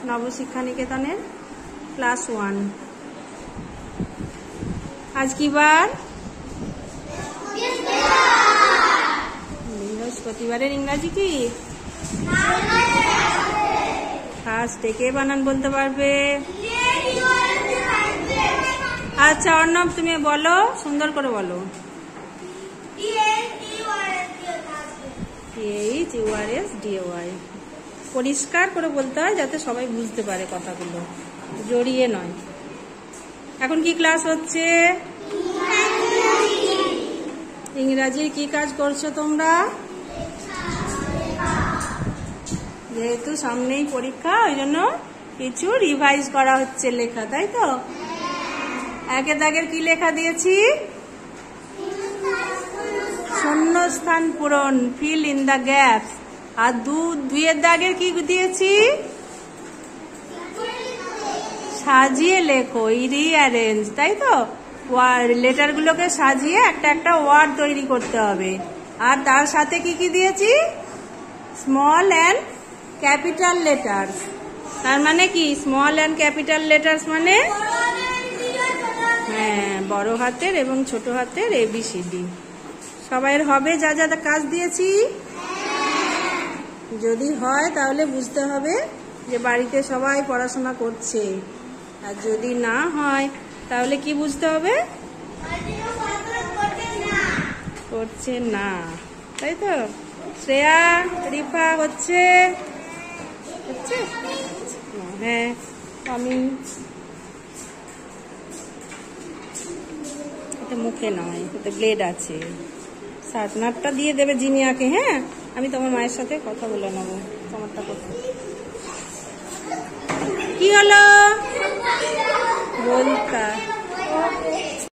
নবশিক্ষা নিকেতনের class 1। আজ কি বার? বৃহস্পতিবারের ইংরাজি কি? ফার্স্ট কে বানান বলতে পারবে? আচ্ছা অর্ণব তুমি বলো, সুন্দর করে বলো। THERSDAY। পরিষ্কার করে বলতে হয় যাতে সবাই বুঝতে পারে কথাগুলো, জড়িয়ে নয়। এখন কি ক্লাস হচ্ছে? ইংরাজির কি কাজ করছো তোমরা? যেহেতু সামনেই পরীক্ষা ওই জন্য কিছু রিভাইজ করা হচ্ছে লেখা, তাই তো? একে দাগের কি লেখা দিয়েছি? শূন্যস্থান পূরণ, ফিল ইন দ্য গ্যাপস। আর দুইয়ের দাগের কি দিয়েছি? সাজিয়ে লেখো, রিঅ্যারেঞ্জ, তাই তো? লেটার গুলোকে সাজিয়ে একটা একটা ওয়ার্ড তৈরি করতে হবে। আর তার সাথে কি কি দিয়েছি? Small and capital letters. তার মানে কি স্মল অ্যান্ড ক্যাপিটাল লেটার্স মানে? হ্যাঁ, বড় হাতের এবং ছোট হাতের ABCD। সবাইয়ের হবে যা যা কাজ দিয়েছি? যদি হয় তাহলে বুঝতে হবে যে বাড়িতে সবাই পড়াশোনা করছে, আর যদি না হয় তাহলে কি বুঝতে হবে? করছে না, তাই তো? শ্রেয়া, রিফা হচ্ছে? হ্যাঁ, আমি এটা মুখে নয়, এটা ব্লেড আছে। শার্পনারটা দিয়ে দেবে জিনিয়াকে। হ্যাঁ, আমি তোমার মায়ের সাথে কথা বলে নেবো তোমারটা করতে। কি হলো? বলতা